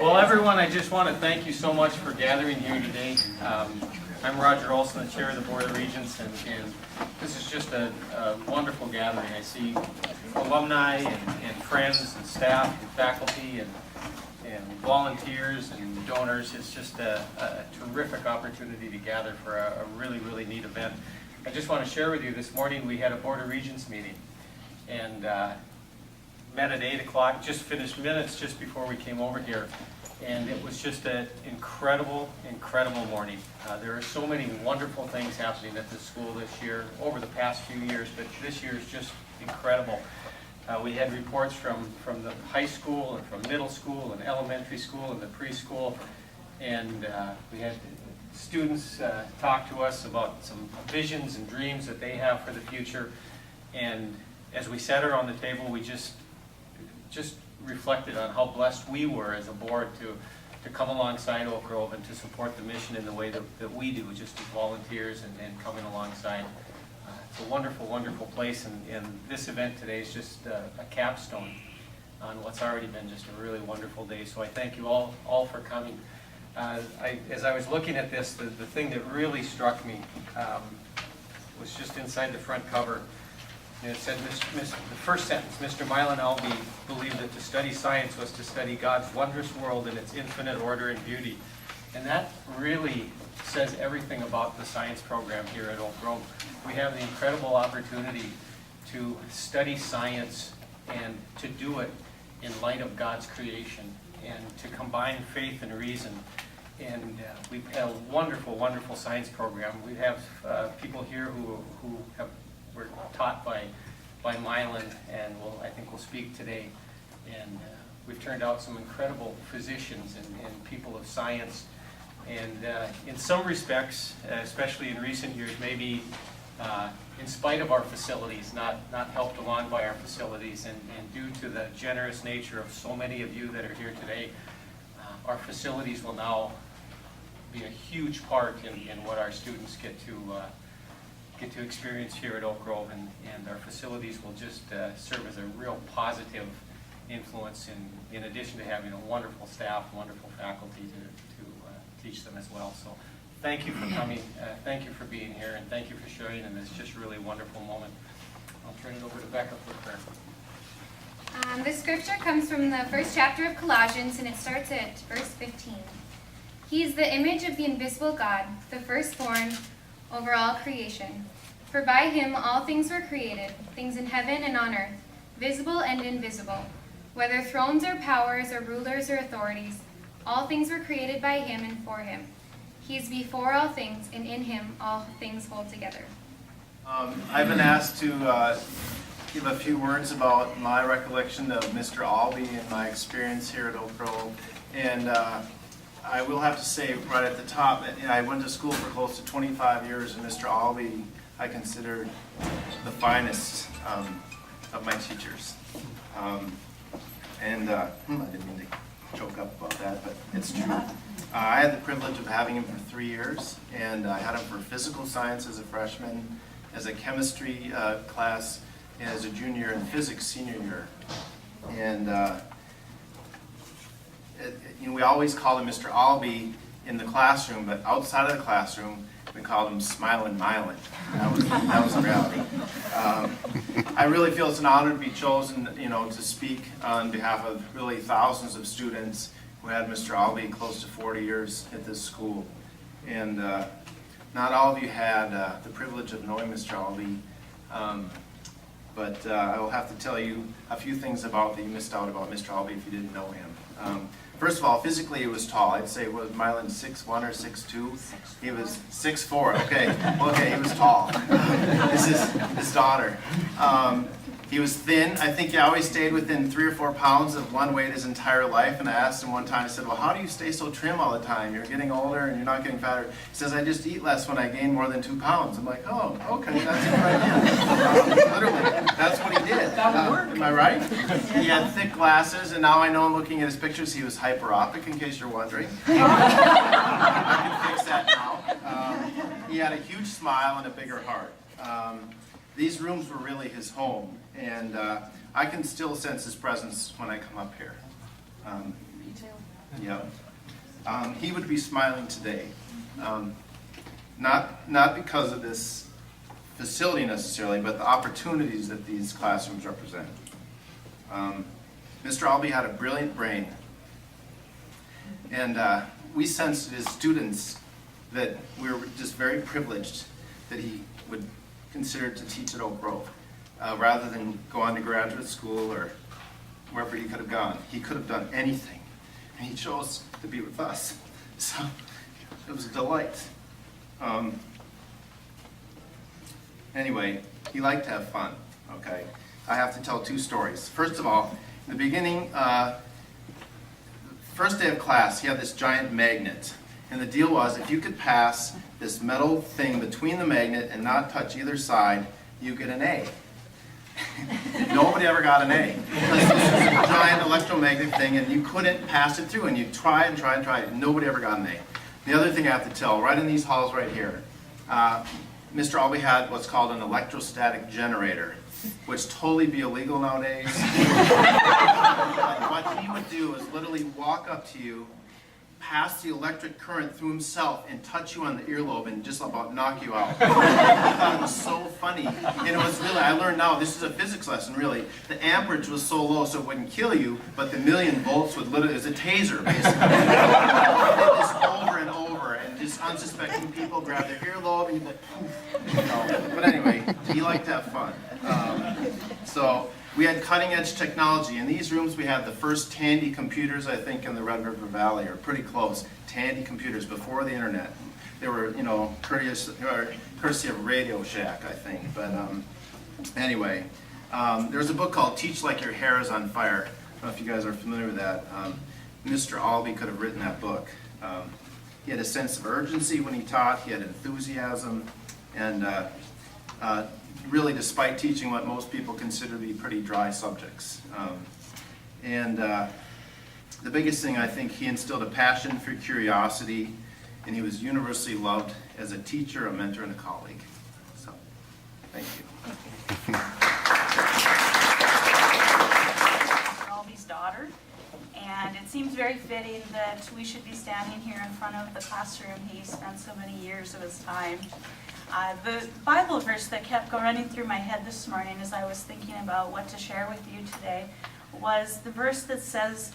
Well, everyone, I just want to thank you so much for gathering here today. I'm Roger Olson, the chair of the Board of Regents, and this is just a wonderful gathering. I see alumni and friends and staff and faculty and volunteers and donors. It's just a terrific opportunity to gather for a really, really neat event. I just want to share with you, this morning we had a Board of Regents meeting, and met at 8 o'clock, just finished minutes just before we came over here. And it was just an incredible, incredible morning. There are so many wonderful things happening at this school this year, over the past few years, but this year is just incredible. We had reports from the high school and from middle school and elementary school and the preschool, and we had students talk to us about some visions and dreams that they have for the future. And as we sat around the table, we just reflected on how blessed we were as a board to come alongside Oak Grove and to support the mission in the way that we do, just as volunteers and coming alongside. It's a wonderful, wonderful place, and this event today is just a capstone on what's already been just a really wonderful day. So I thank you all for coming. As I was looking at this, the thing that really struck me was just inside the front cover. And it said, the first sentence, Mr. Milan Alby believed that to study science was to study God's wondrous world in its infinite order and beauty. And that really says everything about the science program here at Oak Grove. We have the incredible opportunity to study science and to do it in light of God's creation and to combine faith and reason. And we've had a wonderful, wonderful science program. We have people here who were taught by Milan, and I think we'll speak today. And we've turned out some incredible physicians and people of science. And in some respects, especially in recent years, maybe in spite of our facilities, not helped along by our facilities, and due to the generous nature of so many of you that are here today, our facilities will now be a huge part in what our students get to experience here at Oak Grove, and our facilities will just serve as a real positive influence in addition to having a wonderful staff, wonderful faculty to teach them as well. So thank you for coming, thank you for being here, and thank you for sharing in this just really wonderful moment. I'll turn it over to Becca for prayer. This scripture comes from the first chapter of Colossians, and it starts at verse 15. He is the image of the invisible God, the firstborn over all creation. For by him all things were created, things in heaven and on earth, visible and invisible, whether thrones or powers or rulers or authorities, all things were created by him and for him. He is before all things, and in him all things hold together. I've been asked to give a few words about my recollection of Mr. Alby and my experience here at Oak Grove. And I will have to say right at the top that I went to school for close to 25 years, and Mr. Alby I considered the finest of my teachers. I didn't mean to choke up about that, but it's true. I had the privilege of having him for 3 years, and I had him for physical science as a freshman, as a chemistry class, and as a junior, and physics senior year. And we always called him Mr. Alby in the classroom, but outside of the classroom, we called him Smilin' Milan. That was the reality. I really feel it's an honor to be chosen, to speak on behalf of really thousands of students who had Mr. Alby close to 40 years at this school. And not all of you had the privilege of knowing Mr. Alby, but I will have to tell you a few things that you missed out about Mr. Alby if you didn't know him. First of all, physically he was tall. I'd say, was Milan 6'1" or 6'2"? He was 6'4". Okay, he was tall. This is his daughter. He was thin. I think he always stayed within 3 or 4 pounds of one weight his entire life. And I asked him one time, I said, well, how do you stay so trim all the time? You're getting older and you're not getting fatter. He says, I just eat less when I gain more than 2 pounds. I'm like, oh, okay, that's a good idea. Literally, that's what he did. Am I right? He had thick glasses, and now I know looking at his pictures, he was hyperopic, in case you're wondering. I can fix that now. He had a huge smile and a bigger heart. These rooms were really his home, and I can still sense his presence when I come up here. Me too. Yeah. He would be smiling today. Not because of this facility necessarily, but the opportunities that these classrooms represent. Mr. Alby had a brilliant brain, and we sensed as students that we were just very privileged that he would consider to teach at Oak Grove, rather than go on to graduate school or wherever he could have gone. He could have done anything, and he chose to be with us. So it was a delight. Anyway, he liked to have fun, okay? I have to tell two stories. First of all, in the beginning, first day of class, he had this giant magnet. And the deal was, if you could pass this metal thing between the magnet and not touch either side, you get an A. Nobody ever got an A. Because this was a giant electromagnetic thing, and you couldn't pass it through. And you try and try and try, and nobody ever got an A. The other thing I have to tell, right in these halls right here, Mr. Alby had what's called an electrostatic generator, which totally be illegal nowadays. What he would do is literally walk up to you, pass the electric current through himself, and touch you on the earlobe and just about knock you out. I thought it was so funny. And it was really, I learned now, this is a physics lesson really, the amperage was so low so it wouldn't kill you, but the million volts would literally, it was a taser basically. He did this over and over, and just unsuspecting people grab their earlobe and you'd be like, poof. But anyway, he liked to have fun. So we had cutting edge technology. In these rooms we had the first Tandy computers, I think, in the Red River Valley, or pretty close. Tandy computers before the internet. They were, courtesy of Radio Shack, I think. But anyway, there was a book called Teach Like Your Hair is on Fire. I don't know if you guys are familiar with that. Mr. Alby could have written that book. He had a sense of urgency when he taught. He had enthusiasm. And really, despite teaching what most people consider to be pretty dry subjects. The biggest thing, I think, he instilled a passion for curiosity, and he was universally loved as a teacher, a mentor, and a colleague. So, thank you. Alby's daughter, and it seems very fitting that we should be standing here in front of the classroom he spent so many years of his time. The Bible verse that kept running through my head this morning as I was thinking about what to share with you today was the verse that says,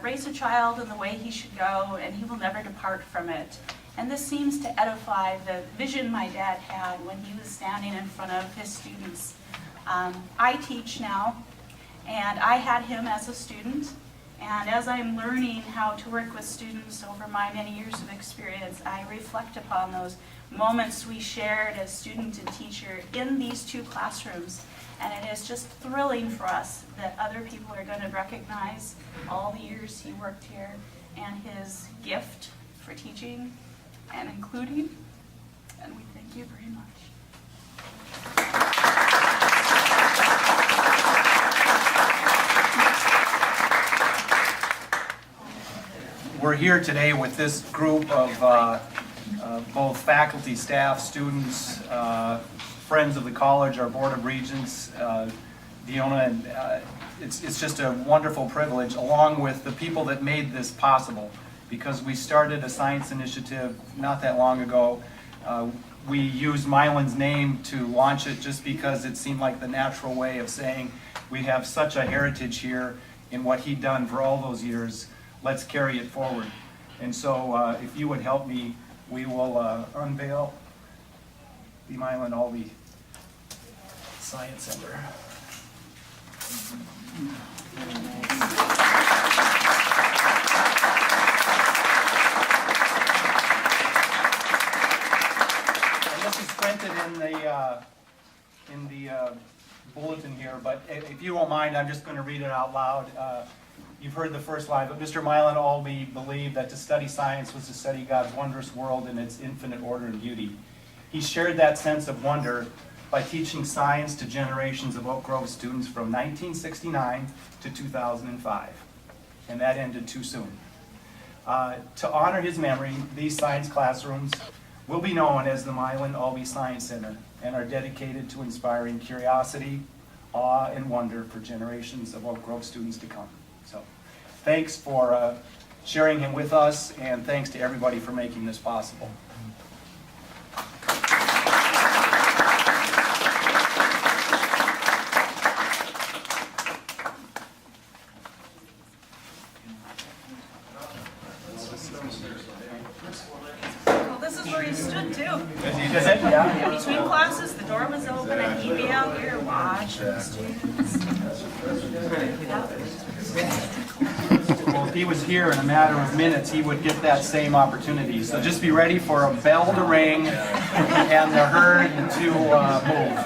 raise a child in the way he should go, and he will never depart from it. And this seems to edify the vision my dad had when he was standing in front of his students. I teach now, and I had him as a student. And as I'm learning how to work with students over my many years of experience, I reflect upon those moments we shared as student and teacher in these two classrooms. And it is just thrilling for us that other people are going to recognize all the years he worked here and his gift for teaching and including. And we thank you very much. We're here today with this group of both faculty, staff, students, friends of the college, our Board of Regents, Deona, and it's just a wonderful privilege, along with the people that made this possible, because we started a science initiative not that long ago. We used Milan's name to launch it just because it seemed like the natural way of saying we have such a heritage here in what he'd done for all those years. Let's carry it forward. And so if you would help me, we will unveil the Milan Alby Science Center. And this is printed in the bulletin here, but if you won't mind, I'm just going to read it out loud. You've heard the first line, but Mr. Milan Alby believed that to study science was to study God's wondrous world in its infinite order and beauty. He shared that sense of wonder by teaching science to generations of Oak Grove students from 1969 to 2005, and that ended too soon. To honor his memory, these science classrooms will be known as the Milan Alby Science Center and are dedicated to inspiring curiosity, awe, and wonder for generations of Oak Grove students to come. So, thanks for sharing him with us, and thanks to everybody for making this possible. Well, this is where he stood too. Is it? Yeah. Between classes, the door was open and he'd be out here watching the students. Well, if he was here in a matter of minutes, he would get that same opportunity. So just be ready for a bell to ring and the herd to move.